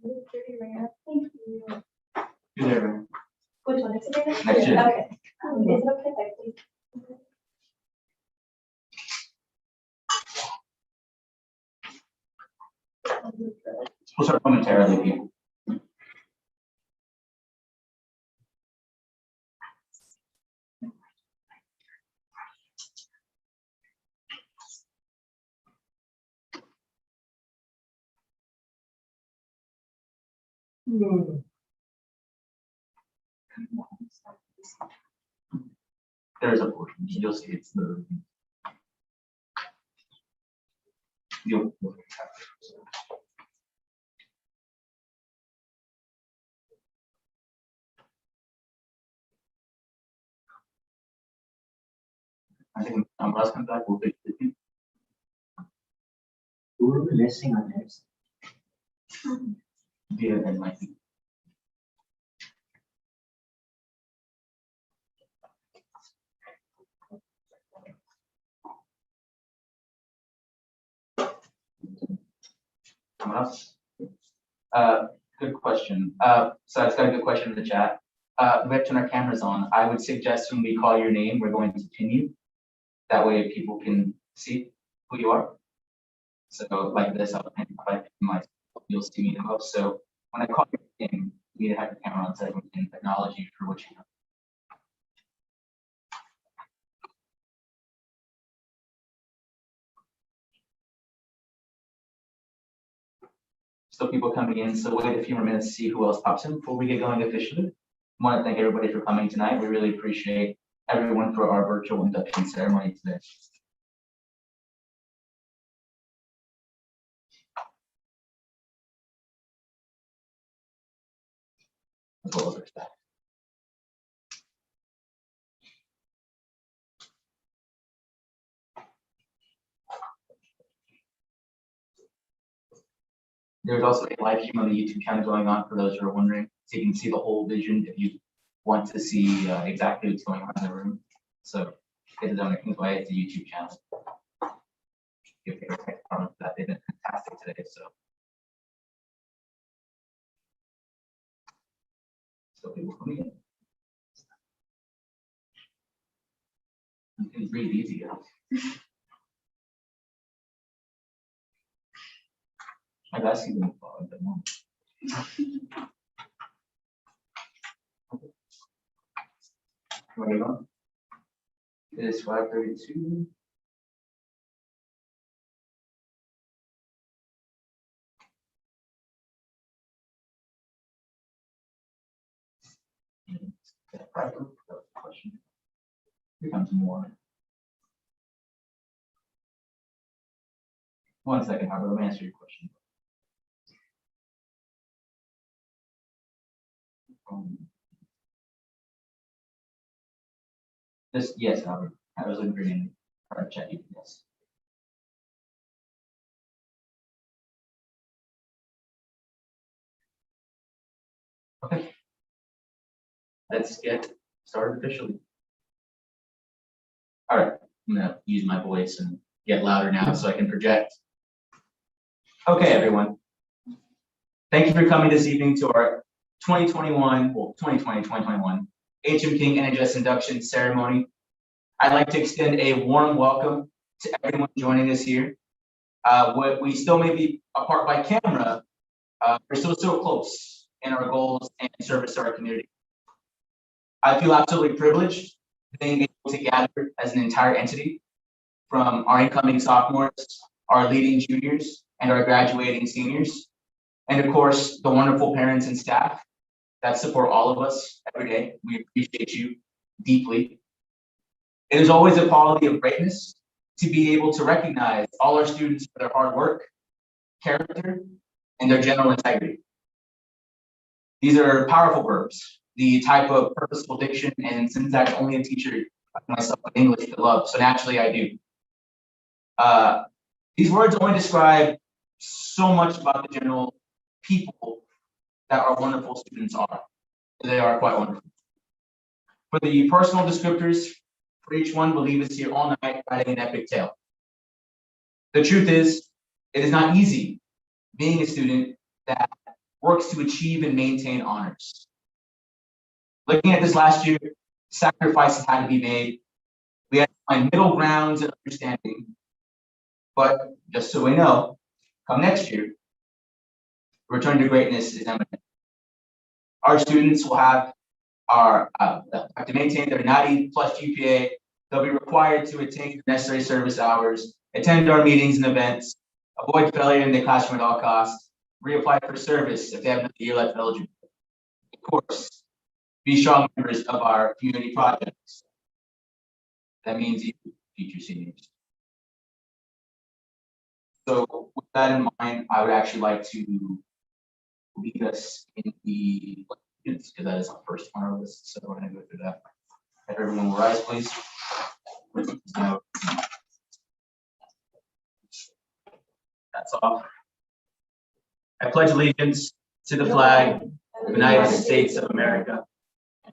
Thank you. You're there. Which one is it? Next year. Okay. Is it okay if I please? We'll start momentarily, people. There's a portion. You'll see it's the. You'll. I think Amras comes back. We'll fix it. Who will be listening on this? Yeah, and like. Amras? Good question. So I've got a good question in the chat. We have to turn our cameras on. I would suggest when we call your name, we're going to pin you. That way people can see who you are. So like this, I'll pin myself, you'll see me the most. So when I call your name, you need to have your camera on so we can acknowledge you for what you know. Still people coming in, so wait a few more minutes to see who else pops in before we get going officially. I want to thank everybody for coming tonight. We really appreciate everyone for our virtual induction ceremony today. As well as our staff. There's also a live stream on the YouTube channel going on for those who are wondering, so you can see the whole vision if you want to see exactly what's going on in the room. So it is on the way to the YouTube channel. Give your tech department for that. They've been fantastic today. So people coming in. It's really easy, guys. I've asked you to follow that one. Where you going? It is 5:32. Question. Here comes more. 1 second, Howard. Let me answer your question. This, yes, Howard. I was agreeing. Or checking. Yes. Okay. Let's get started officially. All right. I'm gonna use my voice and get louder now so I can project. Okay, everyone. Thank you for coming this evening to our 2021 H.M. King NHS Induction Ceremony. I'd like to extend a warm welcome to everyone joining us here. We still may be apart by camera, we're still so close in our goals and service to our community. I feel absolutely privileged being able to gather as an entire entity from our incoming sophomores, our leading juniors, and our graduating seniors, and of course, the wonderful parents and staff that support all of us every day. We appreciate you deeply. It is always a quality of greatness to be able to recognize all our students for their hard work, character, and their general integrity. These are powerful verbs, the type of purposeful diction and syntax only a teacher like myself in English could love, so naturally I do. These words only describe so much about the general people that our wonderful students are. They are quite wonderful. For the personal descriptors, for each one, we'll leave us here all night writing an epic tale. The truth is, it is not easy being a student that works to achieve and maintain honors. Looking at this last year, sacrifices had to be made. We had to find middle grounds and understanding. But just so we know, come next year, return to greatness is imminent. Our students will have to maintain their 90+ GPA. They'll be required to attain the necessary service hours, attend our meetings and events, avoid failure in the classroom at all costs, reapply for service if they have another year left eligible. Of course, be strong members of our community projects. That means you, future seniors. So with that in mind, I would actually like to lead us in the because that is our first on our list. So we're going to go through that. If everyone will rise, please. No. That's all. I pledge allegiance to the flag of the United States of America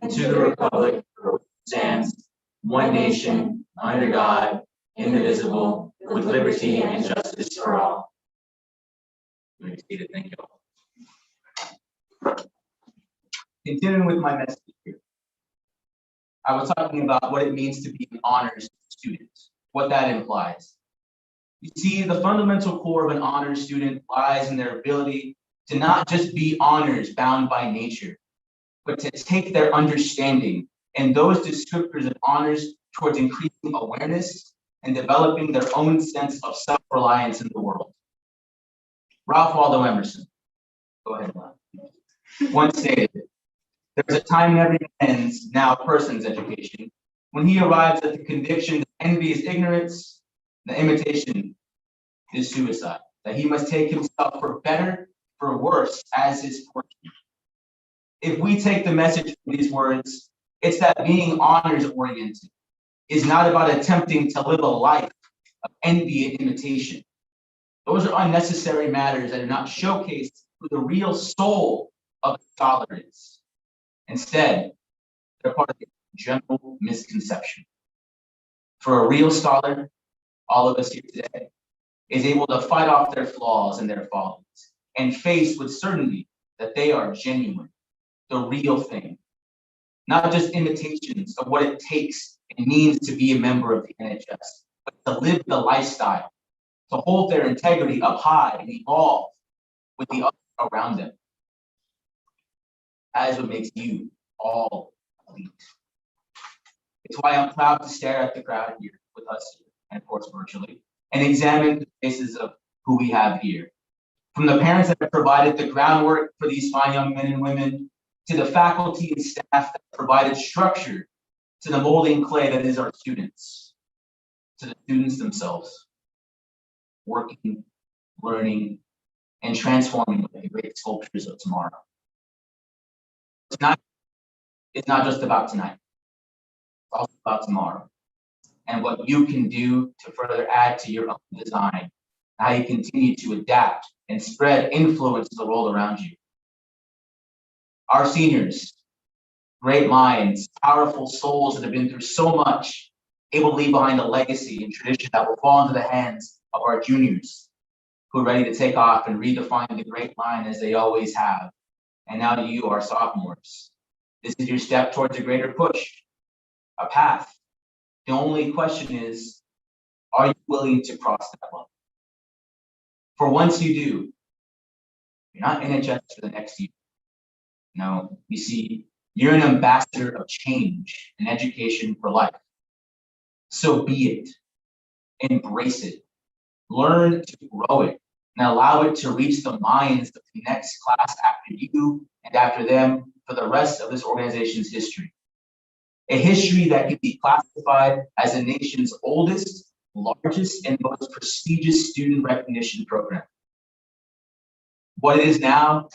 and to the republic which stands one nation under God, indivisible, with liberty and justice for all. Thank you all. Continuing with my message here, I was talking about what it means to be an honors student, what that implies. You see, the fundamental core of an honors student lies in their ability to not just be honors bound by nature, but to take their understanding and those descriptors of honors towards increasing awareness and developing their own sense of self-reliance in the world. Ralph Waldo Emerson, go ahead, once stated, "There's a time in every man's, now person's education, when he arrives at the conviction that envy is ignorance, the imitation is suicide, that he must take himself for better, for worse, as his fortune." If we take the message from these words, it's that being honors-oriented is not about attempting to live a life of envy and imitation. Those are unnecessary matters that do not showcase who the real soul of a scholar is. Instead, they're part of a general misconception. For a real scholar, all of us here today, is able to fight off their flaws and their follies and face with certainty that they are genuine, the real thing, not just imitations of what it takes and means to be a member of the NHS, but to live the lifestyle, to hold their integrity up high and evolve with the others around them. That is what makes you all elite. It's why I'm proud to stare at the crowd here with us here, and of course virtually, and examine the faces of who we have here. From the parents that have provided the groundwork for these fine young men and women, to the faculty and staff that provided structure to the molding clay that is our students, to the students themselves, working, learning, and transforming the great sculptures of tomorrow. It's not just about tonight. It's also about tomorrow and what you can do to further add to your own design, how you continue to adapt and spread influence to the world around you. Our seniors, great minds, powerful souls that have been through so much, able to leave behind a legacy and tradition that will fall into the hands of our juniors, who are ready to take off and redefine the great line as they always have. And now to you, our sophomores, this is your step towards a greater push, a path. The only question is, are you willing to cross that line? For once you do, you're not NHS for the next year. No, you see, you're an ambassador of change and education for life. So be it. Embrace it. Learn to grow it and allow it to reach the minds of the next class after you and after them for the rest of this organization's history. A history that can be classified as the nation's oldest, largest, and most prestigious student recognition program. What it is now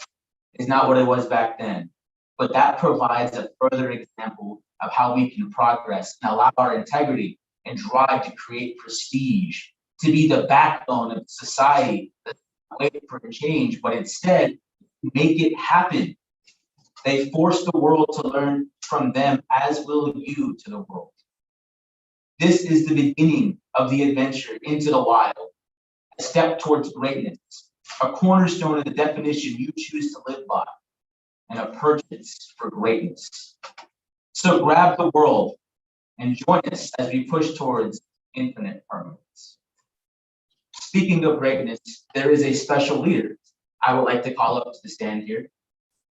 is not what it was back then, but that provides a further example of how we can progress and allow our integrity and drive to create prestige, to be the backbone of society that's not waiting for a change, but instead make it happen. They force the world to learn from them, as will you to the world. This is the beginning of the adventure into the wild, a step towards greatness, a cornerstone of the definition you choose to live by, and a purchase for greatness. So grab the world and join us as we push towards infinite permanence. Speaking of greatness, there is a special leader I would like to call up to the stand here.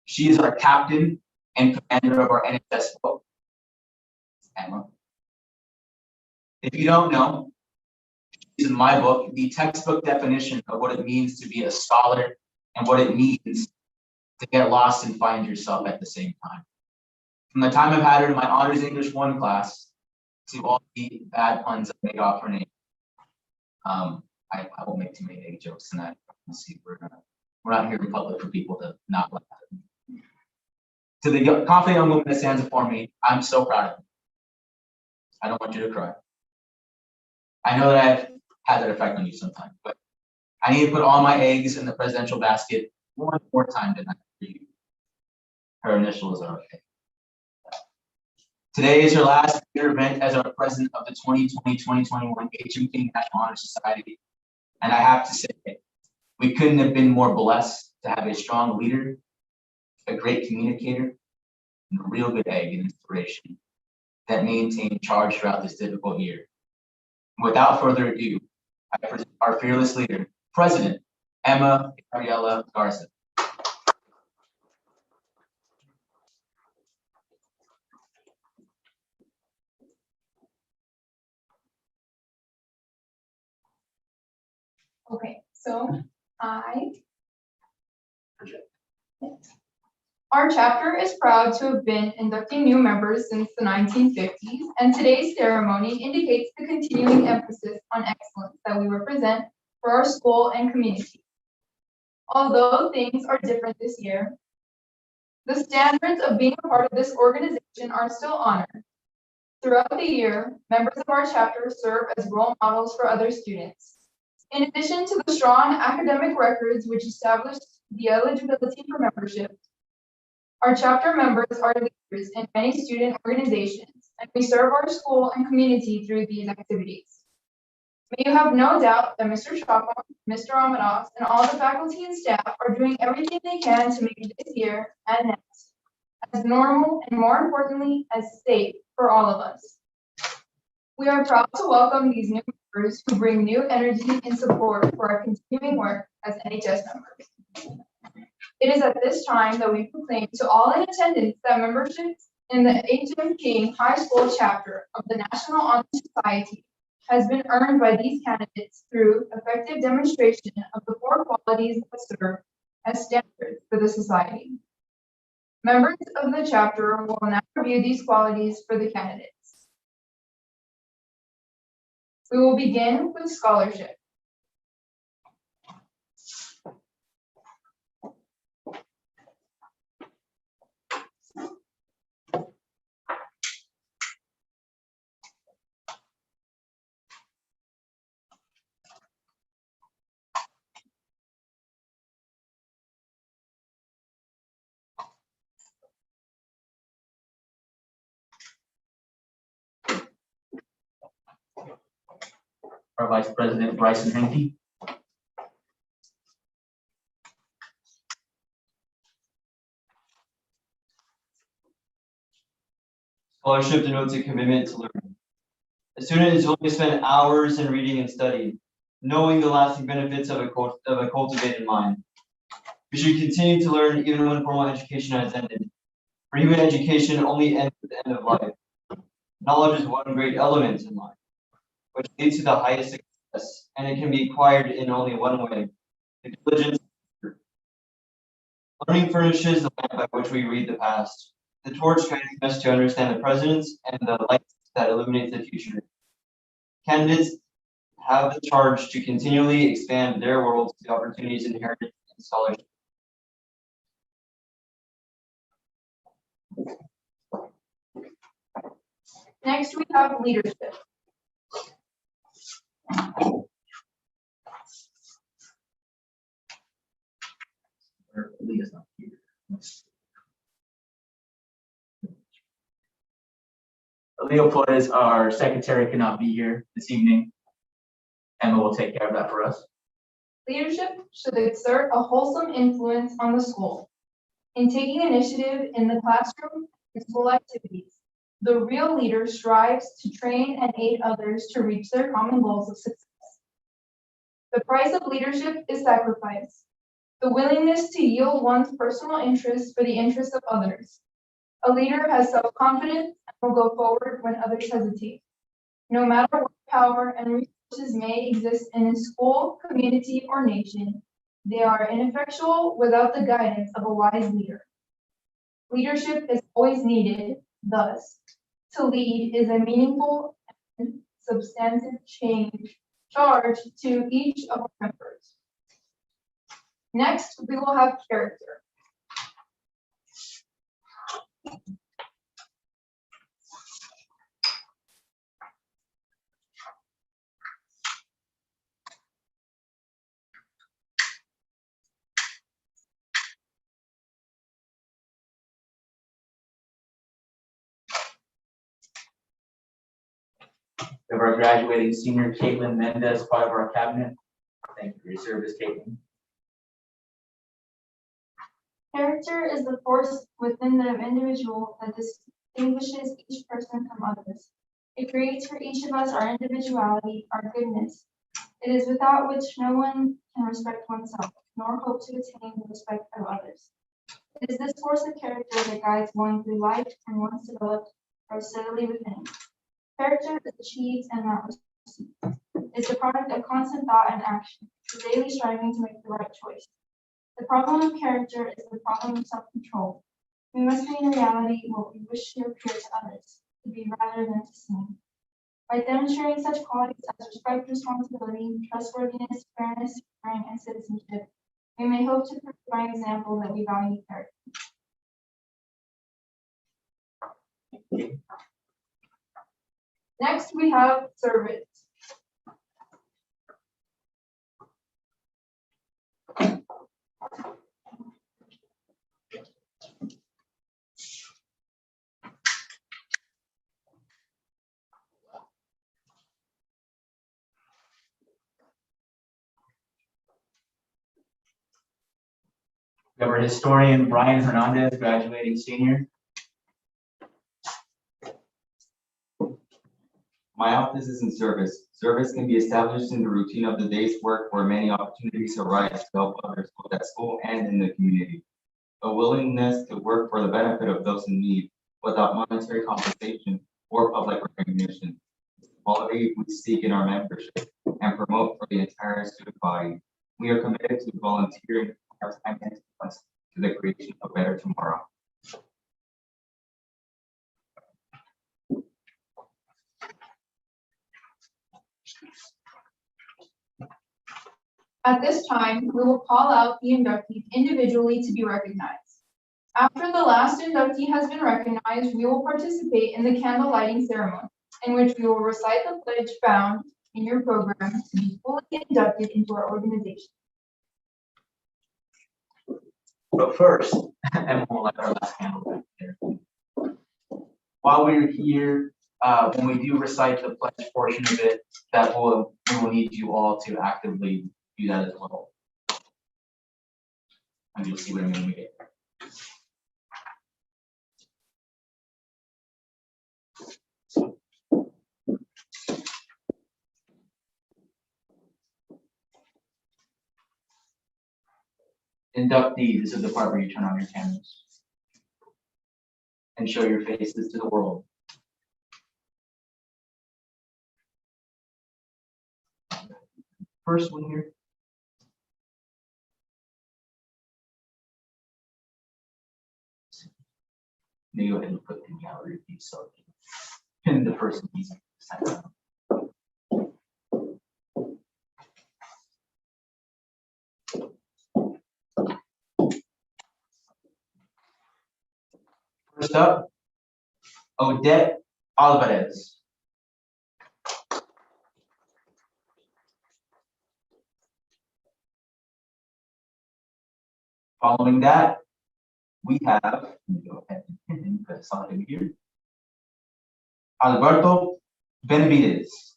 She is our captain and commander of our NHS boat, Emma. If you don't know, she's in my book, the textbook definition of what it means to be a scholar and what it means to get lost and find yourself at the same time. From the time I've had her in my honors English 1 class to all the bad puns I made off her name. I won't make too many egg jokes tonight. Let's see, we're not here in public for people to not laugh at me. To the confident young woman that stands before me, I'm so proud of you. I don't want you to cry. I know that I've had that effect on you sometimes, but I need to put all my eggs in the presidential basket one more time tonight for you. Her initials are okay. Today is her last year event as our president of the 2020-2021 H.M. King National Honor Society. And I have to say, we couldn't have been more blessed to have a strong leader, a great communicator, and a real good egg and inspiration that maintained charge throughout this difficult year. Without further ado, I present our fearless leader, President Emma Gabriela Garza. Okay, so our chapter is proud to have been inducting new members since the 1950s, and today's ceremony indicates the continuing emphasis on excellence that we represent for our school and community. Although things are different this year, the standards of being a part of this organization are still honored. Throughout the year, members of our chapter serve as role models for other students. In addition to the strong academic records which establish the eligibility for membership, our chapter members are leaders in many student organizations, and we serve our school and community through these activities. May you have no doubt that Mr. Chapa, Mr. Amadas, and all the faculty and staff are doing everything they can to make this year and next as normal and, more importantly, as safe for all of us. We are proud to welcome these new members who bring new energy and support for our continuing work as NHS members. It is at this time that we proclaim to all in attendance that membership in the H.M. King High School chapter of the National Honor Society has been earned by these candidates through effective demonstration of the 4 qualities that serve as standards for the society. Members of the chapter will now review these qualities for the candidates. We will begin with scholarship. Our Vice President, Bryson Henke. Scholarship denotes a commitment to learning. A student is willing to spend hours in reading and studying, knowing the lasting benefits of a cultivated mind. We should continue to learn even when formal education has ended. For human education only ends at the end of life. Knowledge is one great element in life, which leads to the highest success, and it can be acquired in only one way, the diligence. Learning furnishes the lamp by which we read the past. The torch guides us to understand the present and the light that illuminates the future. Candidates have the charge to continually expand their worlds to the opportunities inherent in scholarship. Next, we have leadership. Leah's not here. Leo Flores, our secretary, cannot be here this evening. Emma will take care of that for us. Leadership should exert a wholesome influence on the school. In taking initiative in the classroom and school activities, the real leader strives to train and aid others to reach their common goals of success. The price of leadership is sacrifice, the willingness to yield one's personal interests for the interests of others. A leader has self-confidence and will go forward when others hesitate. No matter what power and resources may exist in a school, community, or nation, they are ineffectual without the guidance of a wise leader. Leadership is always needed, thus, to lead is a meaningful and substantive charge to each of our members. Next, we will have character. We have our graduating senior, Caitlin Mendez, part of our cabinet. Thank you for your service, Caitlin. Character is the force within the individual that distinguishes each person from others. It creates for each of us our individuality, our goodness. It is without which no one can respect oneself, nor hope to attain the respect of others. It is this force of character that guides one through life and once developed grows steadily within. Character is achieved and not received. It's the product of constant thought and action, the daily striving to make the right choice. The problem of character is the problem of self-control. We must be in reality what we wish to appear to others, to be rather than to seem. By demonstrating such qualities as respect, responsibility, trustworthiness, fairness, caring, and citizenship, we may hope to prove by example that we value character. Next, we have service. We have our historian, Brian Hernandez, graduating senior. My office is in service. Service can be established in the routine of the day's work where many opportunities arise to help others both at school and in the community. A willingness to work for the benefit of those in need without monetary compensation or public recognition. It's the quality we seek in our membership and promote for the entire student body. We are committed to volunteering our time and talents to the creation of a better tomorrow. At this time, we will call out the inductees individually to be recognized. After the last inductee has been recognized, we will participate in the candlelighting ceremony, in which we will recite the pledge found in your program to be fully inducted into our organization. But first, and we'll let our last candle back there. While we're here, when we do recite the pledge portion of it, we will need you all to actively do that as well. And you'll see what I mean when we get there. Inductees, this is the part where you turn on your cameras and show your faces to the world. First one here. Maybe go ahead and put the gallery view so and the person he's First up, Odette Alvarez. Following that, we have, let me go ahead and put something here. Alberto Benavides.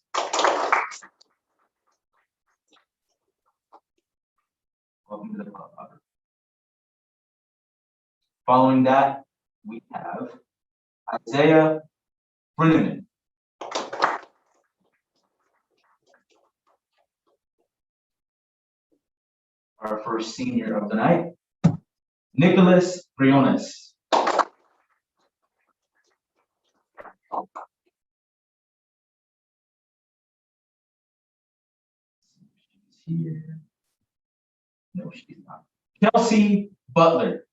Welcome to the club, Robert. Following that, we have Isaiah Bruneman. Our first senior of the night, Nicholas Briones. She's here. No, she's not. Kelsey Butler.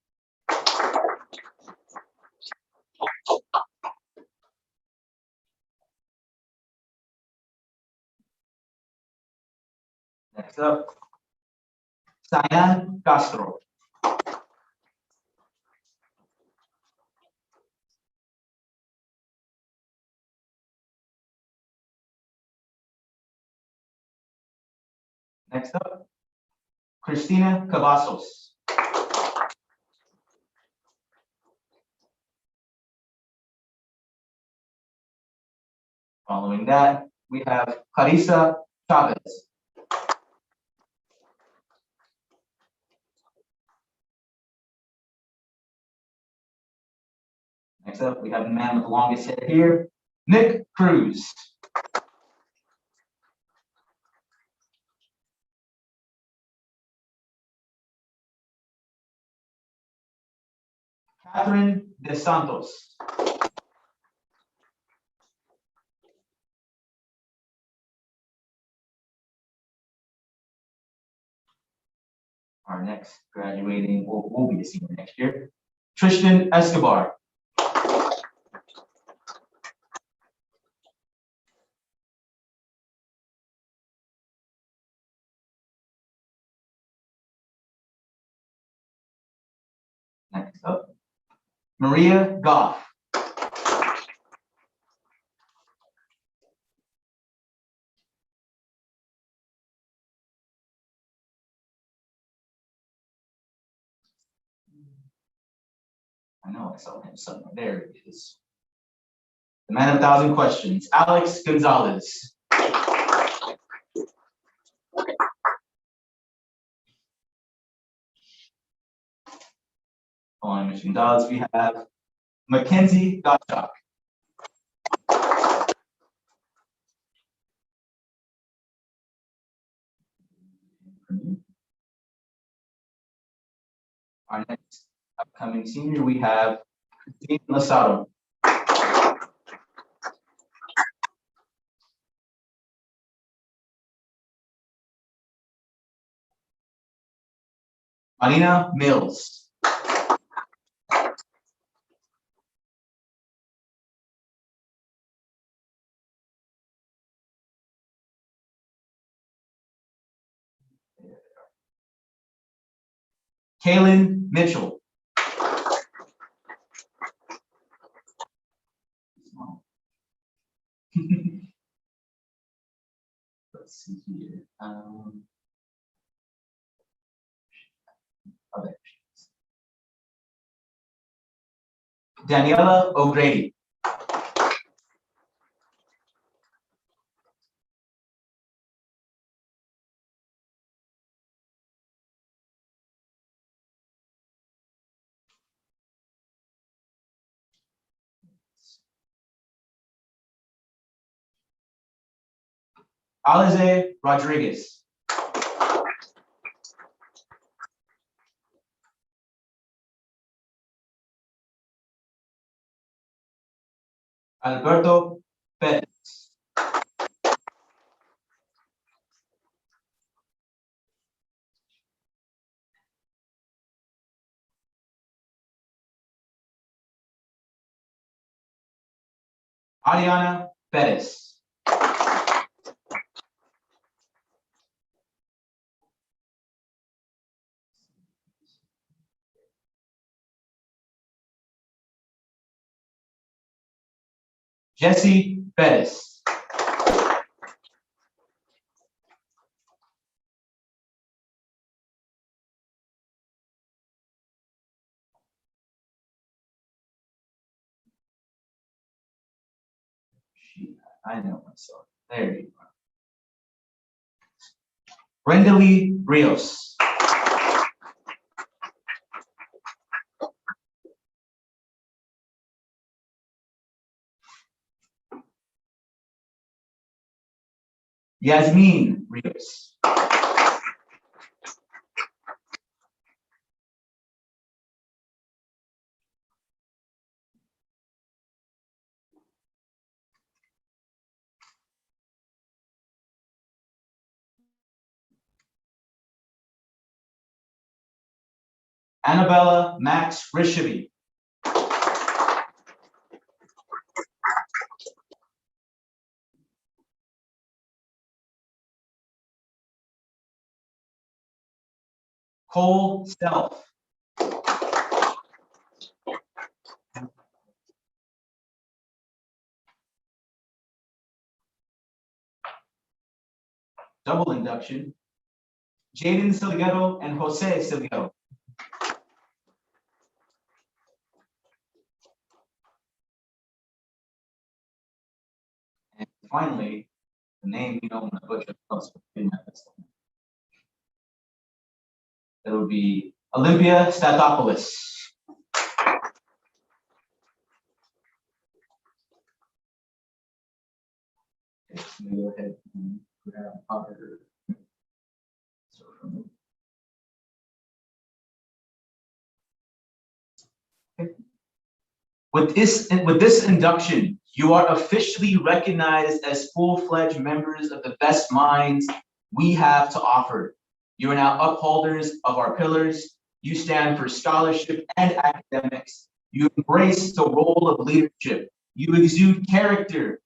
Next up, Cyan Castro. Next up, Cristina Cavazos. Following that, we have Clarissa Chavez. Next up, we have the man with the longest hair here, Nick Cruz. Catherine De Santos. Our next graduating will be a senior next year, Tristan Escobar. Next up, Maria Goff. I know I saw him somewhere. There he is. The man of 1,000 questions, Alex Gonzalez. Following Mr. Gonzalez, we have Mackenzie Gottschalk. Our next upcoming senior, we have Christine Lasado. Marina Mills. Kaylin Mitchell. Let's see here. Okay. Daniela O'Grady. Alize Rodriguez. Alberto Perez. Ariana Perez. Jesse Perez. I know myself. There you are. Brenda Lee Rios. Yasmin Rios. Annabella Max Rishavi. Cole Self. Double induction. Jaden Silguero and Jose Silguero. And finally, the name you know when I butcher it would be Olympia Statopoulos. Okay, so I'm gonna go ahead and grab her. Okay. With this induction, you are officially recognized as full-fledged members of the best minds we have to offer. You are now upholders of our pillars. You stand for scholarship and academics. You embrace the role of leadership. You exude character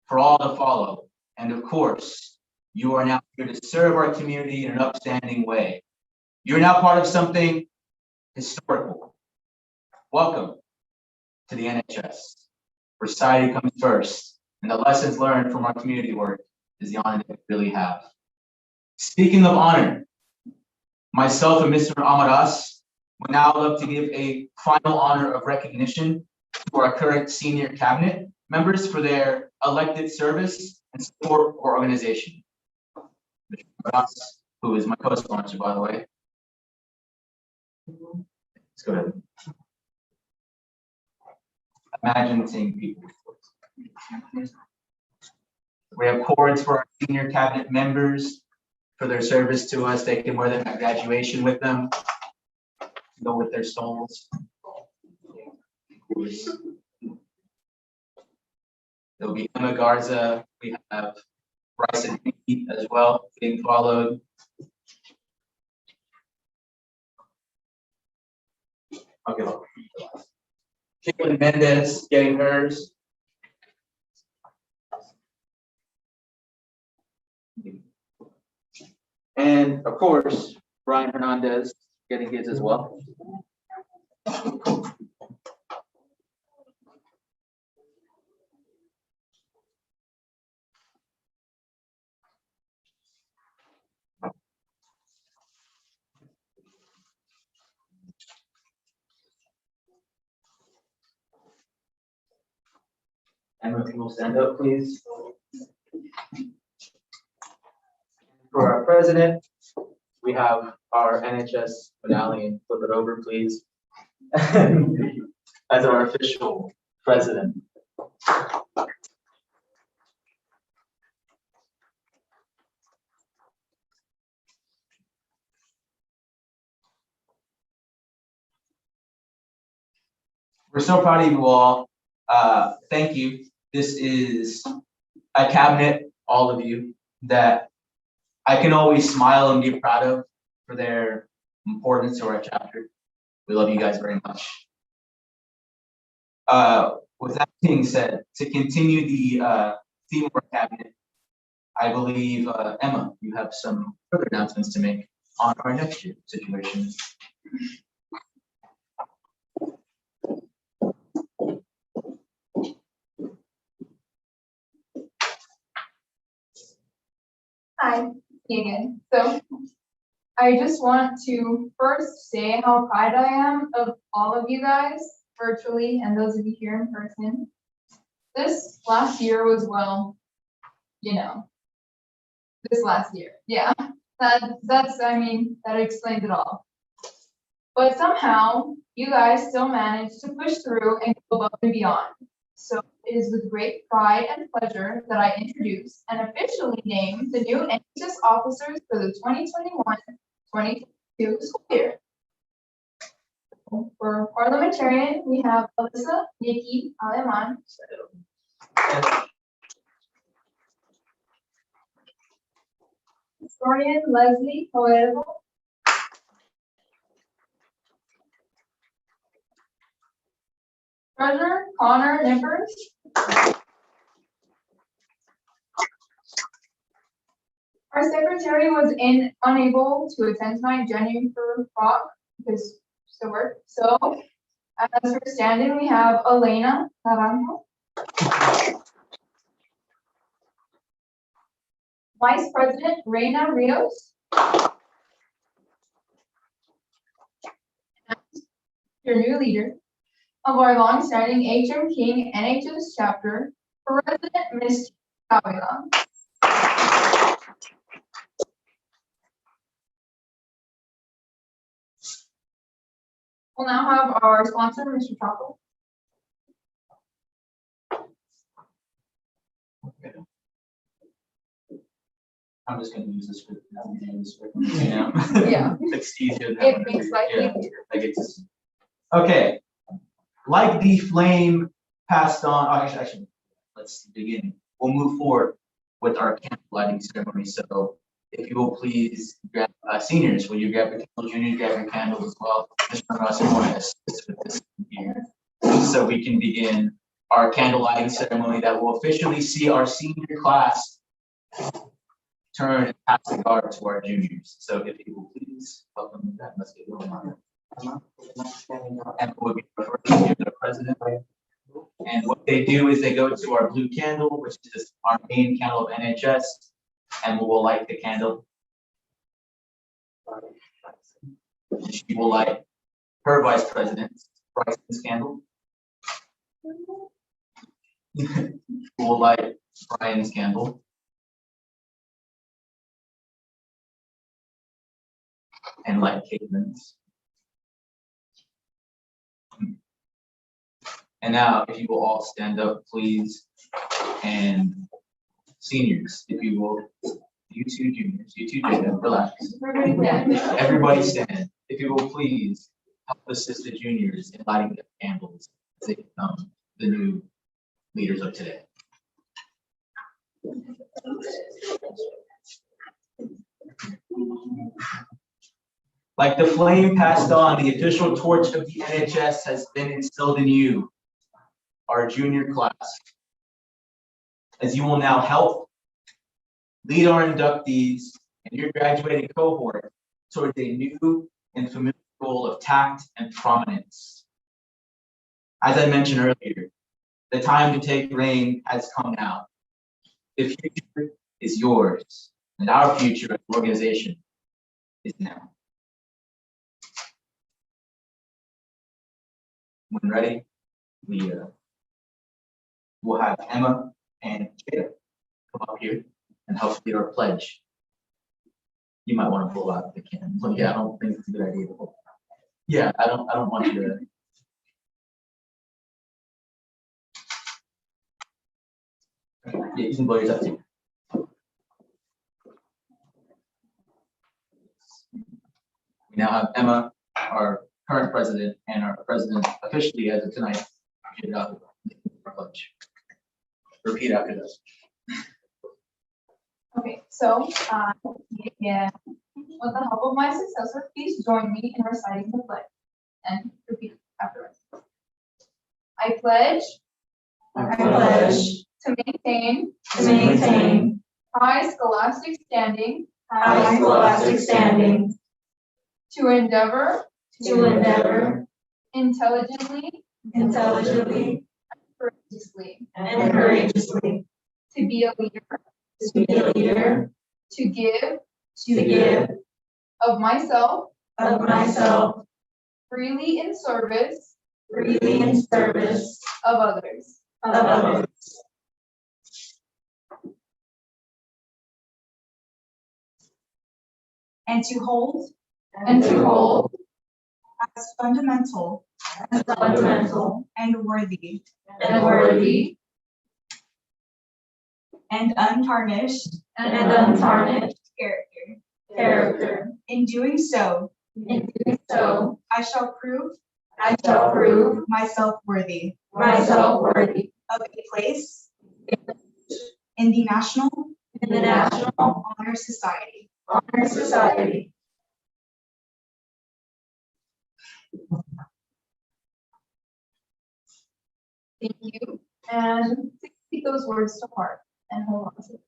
for all to follow. And of course, you are now here to serve our community in an upstanding way. You're now part of something historical. Welcome to the NHS, where society comes first, and the lessons learned from our community work is the honor that we really have. Speaking of honor, myself and Mr. Amaras would now love to give a final honor of recognition to our current senior cabinet members for their elected service and support for our organization. Mr. Amaras, who is my co-sponsor, by the way. Let's go ahead. Imagine seeing people. We have cords for our senior cabinet members for their service to us. They can wear them at graduation with them, go with their souls. There'll be Emma Garza. We have Bryson Hickey as well being followed. Okay. Caitlin Mendez getting hers. And of course, Brian Hernandez getting his as well. And if you will stand up, please. For our president, we have our NHS medallion. Flip it over, please. As our official president. We're so proud of you all. Thank you. This is a cabinet, all of you, that I can always smile and be proud of for their importance to our chapter. We love you guys very much. With that being said, to continue the theme of our cabinet, I believe, Emma, you have some further announcements to make on our next year situation. Hi, me again. So I just want to first say how proud I am of all of you guys virtually and those of you here in person. This last year was, well, you know, this last year. Yeah, I mean, that explains it all. But somehow you guys still managed to push through and go above and beyond. So it is with great pride and pleasure that I introduce and officially name the new NHS officers for the 2021-2022 school year. For parliamentarian, we have Alyssa Nikki Aleman. Historian Leslie Coelho. Treasurer Connor Nippers. Our secretary was unable to attend tonight, Jennifer Fox, because she work. So as for stand-in, we have Elena Naranjo. Vice President Reina Rios. And your new leader of our long-standing HM King NHS chapter, President Ms. Davila. We'll now have our sponsor, Mr. Chapo. I'm just gonna use the script. You know? Yeah. It's easier. It makes life Yeah, easier. like it's, okay. Like the flame passed on, actually, let's begin. We'll move forward with our candle lighting ceremony. So if you will please grab, seniors, will you grab your candles, juniors, grab your candles as well? Mr. Ross, I want to assist with this here. So we can begin our candle lighting ceremony that will officially see our senior class turn and pass the guard to our juniors. So if you will please help them with that, let's get going on it. And we'll be referred to the president. And what they do is they go to our blue candle, which is our main candle of NHS, and we will light the candle. She will light her vice president, Bryson's candle. We'll light Brian's candle. And light Caitlin's. And now, if you will all stand up, please, and seniors, if you will, you two juniors, you two Jacob, relax. Everybody stand. If you will please help assist the juniors in lighting their candles as they become the new leaders of today. Like the flame passed on, the official torch of the NHS has been instilled in you, our junior class, as you will now help lead our inductees and your graduating cohort towards a new and familiar goal of tact and prominence. As I mentioned earlier, the time to take reign has come now. The future is yours, and our future as an organization is now. When ready, we will have Emma and Jacob come up here and help lead our pledge. You might want to pull out the can. But yeah, I don't think it's a good idea. Yeah, I don't want you to. Yeah, you can blow yours up too. We now have Emma, our current president, and our president officially as of tonight. Get it out our pledge. Repeat after this. Okay, so, yeah, with the help of my successor, please join me in reciting the pledge and repeat afterwards. I pledge to maintain high scholastic standing, to endeavor intelligently, courageously, to be a leader, to give of myself freely in service of others. And to hold And to hold as fundamental and worthy and untarnished character. In doing so, I shall prove myself worthy of a place in the National Honor Society. Thank you, and take those words to heart and hold on to them.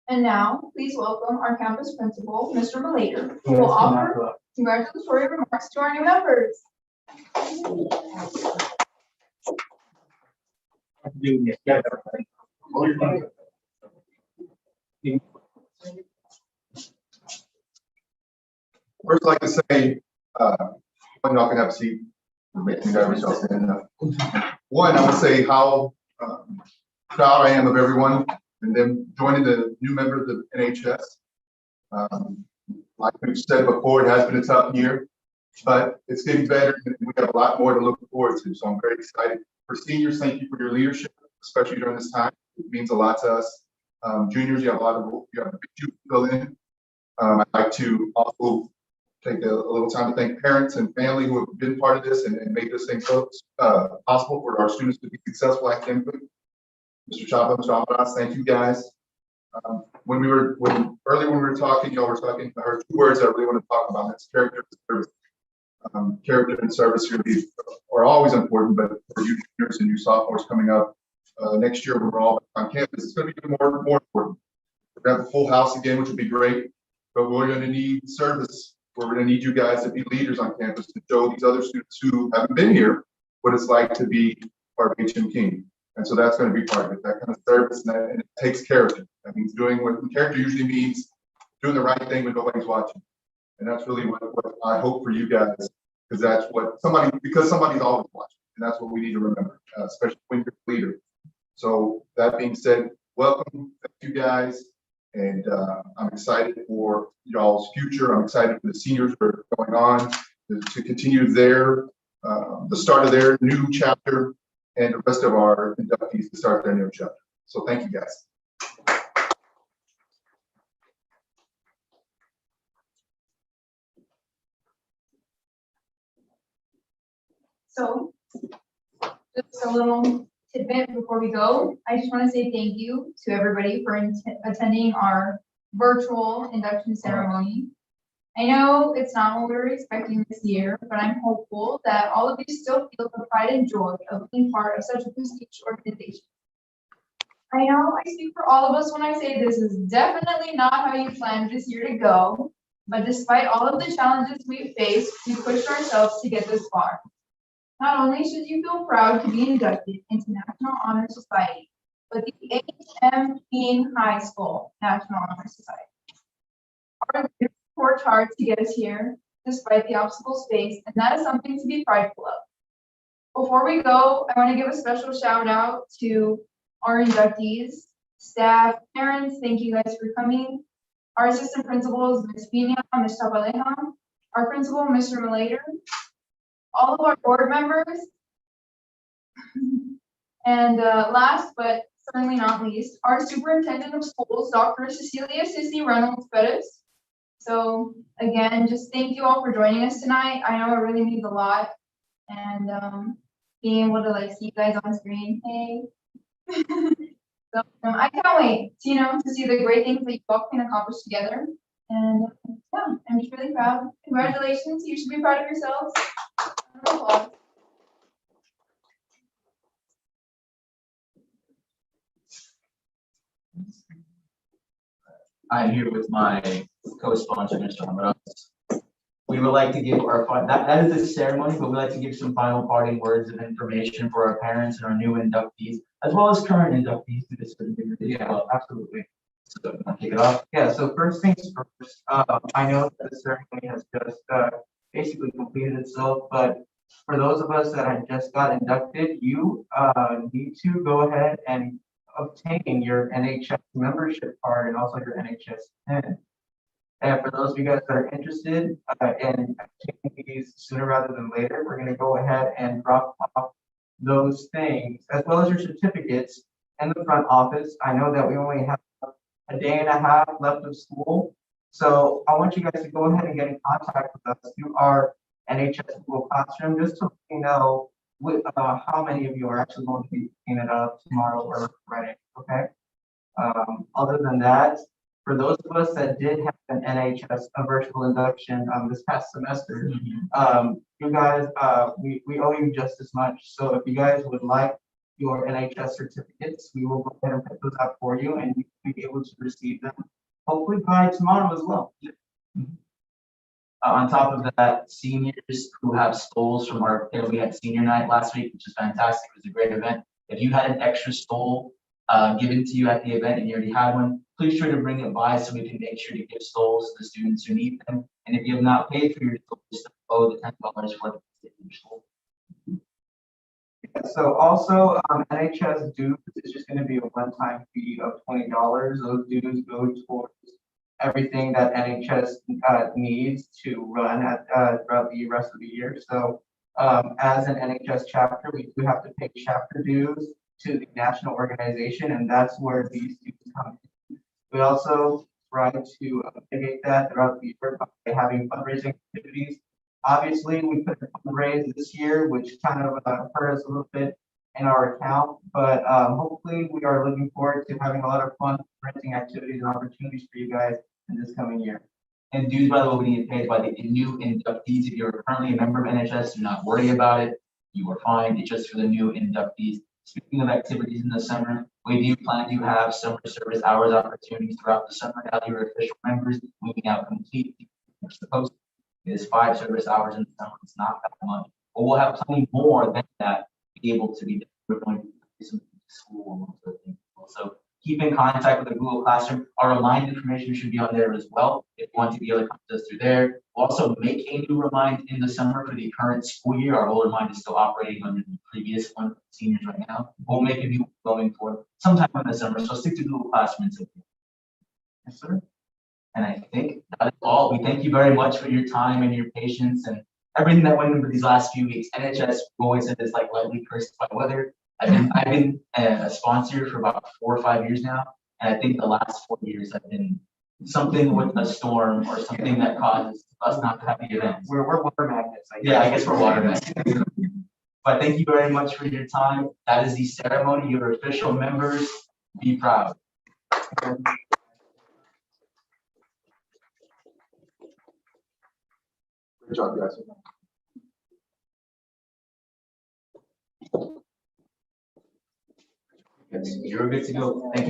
And now, please welcome our campus principal, Mr. Malater, who will offer congratulatory remarks to our new members. First, I'd like to say, one, y'all can have a seat. It'll make me nervous, y'all saying that. One, I would say how proud I am of everyone and them joining the new members of NHS. Like we've said before, it has been a tough year, but it's getting better and we have a lot more to look forward to. So I'm very excited. For seniors, thank you for your leadership, especially during this time. It means a lot to us. Juniors, you have a big shoes to fill in. I'd like to also take a little time to thank parents and family who have been part of this and made this thing so possible for our students to be successful academically. Mr. Chapa, Mr. Amadas, thank you guys. When we were talking, y'all were talking, I heard two words I really want to talk about. That's character and service. Character and service are always important, but for you juniors and you sophomores coming up next year when we're all on campus, it's going to be even more important. We're going to have a full house again, which would be great, but we're going to need service. We're going to need you guys to be leaders on campus to show these other students who haven't been here what it's like to be part of HM King. And so that's going to be part of it, that kind of service, and it takes character. That means doing what character usually means, doing the right thing when nobody's watching. And that's really what I hope for you guys, because that's what because somebody's always watching. And that's what we need to remember, especially when you're a leader. So that being said, welcome, thank you guys. And I'm excited for y'all's future. I'm excited for the seniors who are going on to continue the start of their new chapter, and the rest of our inductees to start their new chapter. So thank you guys. So, just a little tidbit before we go. I just want to say thank you to everybody for attending our virtual induction ceremony. I know it's not what we were expecting this year, but I'm hopeful that all of you still feel the pride and joy of being part of such a prestigious organization. I know I speak for all of us when I say this is definitely not how you planned this year to go, but despite all of the challenges we faced, we pushed ourselves to get this far. Not only should you feel proud to be inducted into National Honor Society, but the HM King High School National Honor Society. Our leaders worked hard to get us here, despite the obstacles faced, and that is something to be prideful of. Before we go, I want to give a special shout out to our inductees, staff, parents, thank you guys for coming. Our assistant principals, Ms. Pina, Ms. Tapaleja, our principal, Mr. Malater, all of our board members, and last but certainly not least, our superintendent of schools, Dr. Cecilia Sissy Reynolds Perez. So again, just thank you all for joining us tonight. I know it really means a lot, and being able to see you guys on screen, hey. So I can't wait, to see the great things that you all can accomplish together. And yeah, I'm just really proud. Congratulations, you should be proud of yourselves. Applause. I'm here with my co-sponsor, Mr. Amadas. We would like to give our that is the ceremony, but we'd like to give some final parting words of information for our parents and our new inductees, as well as current inductees to this particular video. Yeah, absolutely. So I'm gonna kick it off. Yeah, so first things first, I know that the ceremony has just basically completed itself, but for those of us that had just got inducted, you need to go ahead and obtain your NHS membership card and also your NHS PIN. And for those of you guys that are interested in taking these sooner rather than later, we're gonna go ahead and drop off those things, as well as your certificates in the front office. I know that we only have a day and a half left of school. So I want you guys to go ahead and get in contact with us through our NHS Google Classroom, just to let you know how many of you are actually going to be picking it up tomorrow or Friday, okay? Other than that, for those of us that did have an NHS, a virtual induction, this past semester, you guys, we owe you just as much. So if you guys would like your NHS certificates, we will go ahead and put those out for you, and you will be able to receive them hopefully by tomorrow as well. On top of that, seniors who have stoles from we had senior night last week, which is fantastic. It was a great event. If you had an extra stole given to you at the event and you already had one, please try to bring it by so we can make sure to give stoles to the students who need them. And if you have not paid for your stole, just owe the $10 for the stole. So also, NHS dues is just going to be a one-time fee of $20. Those dues go towards everything that NHS needs to run throughout the rest of the year. So as an NHS chapter, we do have to pay chapter dues to the national organization, and that's where these dues come in. We also try to mitigate that throughout the year by having fundraising activities. Obviously, we couldn't fundraise this year, which kind of hurt us a little bit in our account, but hopefully we are looking forward to having a lot of fun renting activities and opportunities for you guys in this coming year. And dues, by the way, will be paid by the new inductees. If you're currently a member of NHS, do not worry about it. You are fine. It's just for the new inductees. Speaking of activities in the summer, we do plan to have summer service hours opportunities throughout the summer. Now that you're official members, moving out complete. We're supposed to. It is 5 service hours in the summer. It's not that much, but we'll have plenty more than that to be able to be done. We're going to do some school. So keep in contact with the Google Classroom. Our remind information should be on there as well. If you want to be able to come to us through there, we'll also make a new remind in the summer for the current school year. Our old remind is still operating under the previous one for seniors right now. We'll make a new one going forward sometime in the summer. So stick to Google Classroom. Yes, sir. And I think that is all. We thank you very much for your time and your patience and everything that went into these last few weeks. NHS always said is like lightly cursed by weather. I've been a sponsor for about 4 or 5 years now, and I think the last 4 years have been something with a storm or something that causes us not to have the events. We're water magnets. I guess we're water magnets. But thank you very much for your time. That is the ceremony. Your official members, be proud. Good job, guys. Yes, you're good to go. Thank you.